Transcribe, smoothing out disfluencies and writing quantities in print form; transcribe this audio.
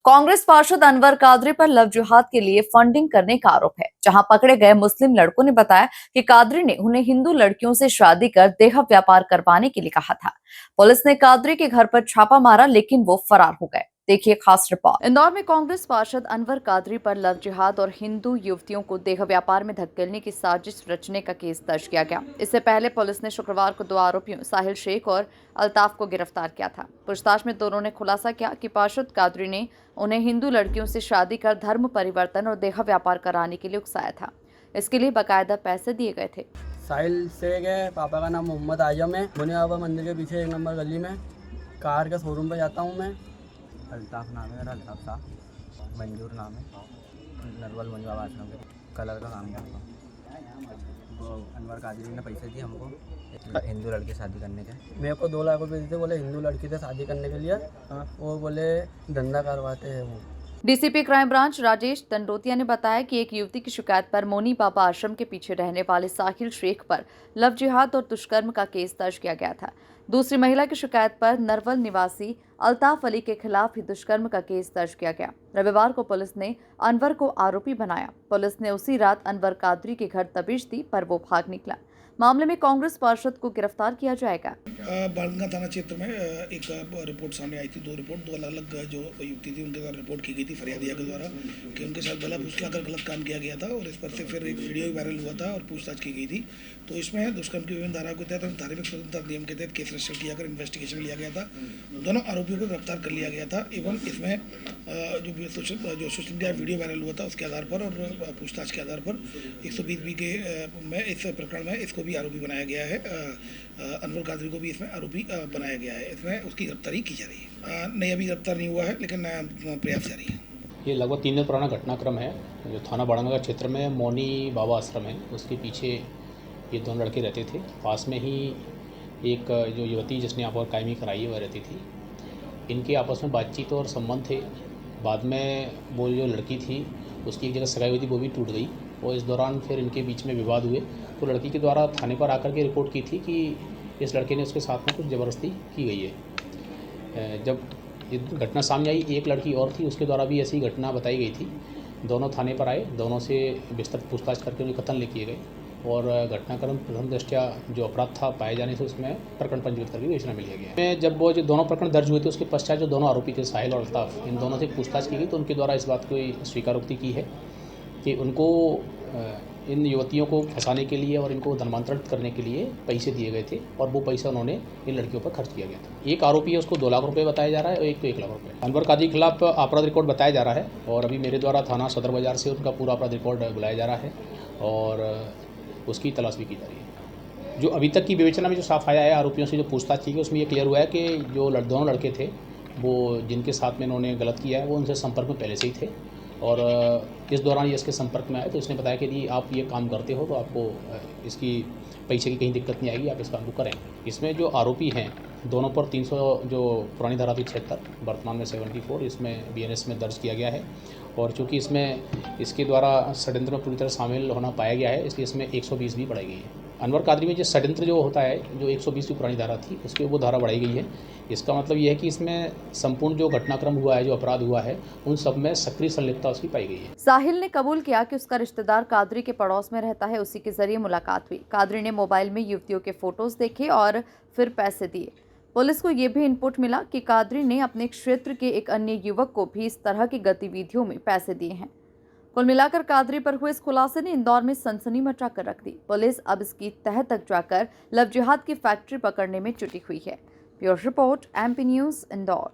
कांग्रेस पार्षद अनवर कादरी पर लव जिहाद के लिए फंडिंग करने का आरोप है। जहां पकड़े गए मुस्लिम लड़कों ने बताया कि कादरी ने उन्हें हिंदू लड़कियों से शादी कर देह व्यापार करवाने के लिए कहा था। पुलिस ने कादरी के घर पर छापा मारा, लेकिन वो फरार हो गए। देखिए खास रिपोर्ट। इंदौर में कांग्रेस पार्षद अनवर कादरी पर लव जिहाद और हिंदू युवतियों को देह व्यापार में धकेलने की साजिश रचने का केस दर्ज किया गया। इससे पहले पुलिस ने शुक्रवार को 2 आरोपियों साहिल शेख और अल्ताफ को गिरफ्तार किया था। पूछताछ में दोनों ने खुलासा किया कि पार्षद कादरी ने उन्हें हिंदू लड़कियों से शादी कर धर्म परिवर्तन और देह व्यापार कराने के लिए उकसाया था। इसके लिए बाकायदा पैसे दिए गए थे। साहिल शेख है, पापा का नाम मोहम्मद आजम है। मुनि बाबा मंदिर के पीछे 1 नंबर गली में कार के शोरूम पे जाता हूँ मैं। अल्ताफ़ नाम है मेरा, अल्ताफ़ साहब। मंजूर नाम है, नरवल मंजू बाबा आश्रम के कलर का काम करता हूँ। वो अनवर कादरी ने पैसे दिए हमको हिंदू लड़की शादी करने के। मेरे को 2 लाख रुपये दिए थे, बोले हिंदू लड़की से शादी करने के लिए। वो बोले धंधा करवाते हैं वो। DCP crime branch Rajesh Dandotiya ने बताया कि एक युवती की शिकायत पर मोनी बाबा आश्रम के पीछे रहने वाले साहिल शेख पर लव जिहाद और दुष्कर्म का केस दर्ज किया गया था। दूसरी महिला की शिकायत पर नरवल निवासी अल्ताफ अली के खिलाफ ही दुष्कर्म का केस दर्ज किया गया। रविवार को पुलिस ने अनवर को आरोपी बनाया। पुलिस ने उसी रात अनवर कादरी के घर दबिश दी, पर वो भाग निकला। मामले में कांग्रेस पार्षद को गिरफ्तार किया जाएगा। बालगंगा थाना क्षेत्र में एक रिपोर्ट सामने आई थी, 2 रिपोर्ट, 2 अलग अलग जो युवती थी उनके द्वारा रिपोर्ट की गई थी फरियादिया के द्वारा कि उनके साथ गला फुसलाकर गलत काम किया गया था। और इस पर से फिर एक वीडियो भी वायरल हुआ था और पूछताछ की गई थी। तो इसमें दुष्कर्म की विभिन्न धाराओं के तहत धार्मिक स्वतंत्रता नियम के तहत केस रजिस्टर किया कर इन्वेस्टिगेशन लिया गया था। दोनों आरोपियों को गिरफ्तार कर लिया गया था। एवं इसमें जो सोशल मीडिया वीडियो वायरल हुआ था उसके आधार पर और पूछताछ के आधार पर 120B के में इस प्रकरण में इसको भी आरोपी बनाया गया है। अनवर कादरी को भी इसमें आरोपी बनाया गया है। इसमें उसकी गिरफ्तारी की जा रही है। नहीं, अभी गिरफ्तार नहीं हुआ है, लेकिन प्रयास जारी है। ये लगभग 3 दिन पुराना घटनाक्रम है। जो थाना बाड़ंगा क्षेत्र में मोनी बाबा आश्रम है, उसके पीछे ये 2 लड़के रहते थे। पास में ही एक जो युवती जिसने यहाँ पर कायमी कराई है वह रहती थी। इनके आपस में बातचीत और संबंध थे। बाद में वो जो लड़की थी उसकी एक जगह सगाई हुई थी, वो भी टूट गई। और इस दौरान फिर इनके बीच में विवाद हुए। तो लड़की के द्वारा थाने पर आकर के रिपोर्ट की थी कि इस लड़के ने उसके साथ में कुछ ज़बरदस्ती की गई है। जब ये घटना सामने आई, एक लड़की और थी, उसके द्वारा भी ऐसी घटना बताई गई थी। दोनों थाने पर आए, दोनों से विस्तृत पूछताछ करके उन्हें कथन लिखे गए और घटनाक्रम प्रथम दृष्टया जो अपराध था पाए जाने से उसमें प्रकरण पंजीकृत करके विवेचना में लिया गया है। जब वो जो दोनों प्रकरण दर्ज हुए थे उसके पश्चात जो दोनों आरोपी थे साहिल और अल्ताफ, इन दोनों से पूछताछ की गई तो उनके द्वारा इस बात की स्वीकारोक्ति की है कि उनको इन युवतियों को फंसाने के लिए और इनको धर्मांतरित करने के लिए पैसे दिए गए थे और वो पैसा उन्होंने इन लड़कियों पर खर्च किया गया था। एक आरोपी है, उसको 2 लाख रुपए बताया जा रहा है और एक को 1 लाख रुपए। अनवर कादरी के खिलाफ अपराध रिकॉर्ड बताया जा रहा है और अभी मेरे द्वारा थाना सदर बाजार से उनका पूरा अपराध रिकॉर्ड बुलाया जा रहा है और उसकी तलाश भी की जा रही है। जो अभी तक की विवेचना में जो साफ आया है, आरोपियों से जो पूछताछ की गई उसमें ये क्लियर हुआ है कि जो दोनों लड़के थे वो जिनके साथ में इन्होंने गलत किया है वो उनसे संपर्क में पहले से ही थे और इस दौरान ये इसके संपर्क में आए तो इसने बताया कि यदि आप ये काम करते हो तो आपको इसकी पैसे की कहीं दिक्कत नहीं आएगी, आप इस काम को करें। इसमें जो आरोपी हैं दोनों पर 300 जो पुरानी धारा थी 76, वर्तमान में 74 इसमें BNS में दर्ज किया गया है और चूँकि इसमें इसके द्वारा षड्यंत्र में पूरी तरह शामिल होना पाया गया है इसलिए इसमें 120 भी बढ़ाई गई है। अनवर कादरी में जो षड्यंत्र जो होता है, जो 120 की पुरानी धारा थी उसके वो धारा बढ़ाई गई है। इसका मतलब ये है कि इसमें संपूर्ण जो घटनाक्रम हुआ है, जो अपराध हुआ है, उन सब में सक्रिय संलिप्तता उसकी पाई गई है। साहिल ने कबूल किया कि उसका रिश्तेदार कादरी के पड़ोस में रहता है, उसी के जरिए मुलाकात हुई। कादरी ने मोबाइल में युवतियों के फोटोज देखे और फिर पैसे दिए। पुलिस को यह भी इनपुट मिला कि कादरी ने अपने क्षेत्र के एक अन्य युवक को भी इस तरह की गतिविधियों में पैसे दिए हैं। कुल मिलाकर कादरी पर हुए इस खुलासे ने इंदौर में सनसनी मचा कर रख दी। पुलिस अब इसकी तह तक जाकर लव जिहाद की फैक्ट्री पकड़ने में जुटी हुई है। Bureau report, MP news, Indore.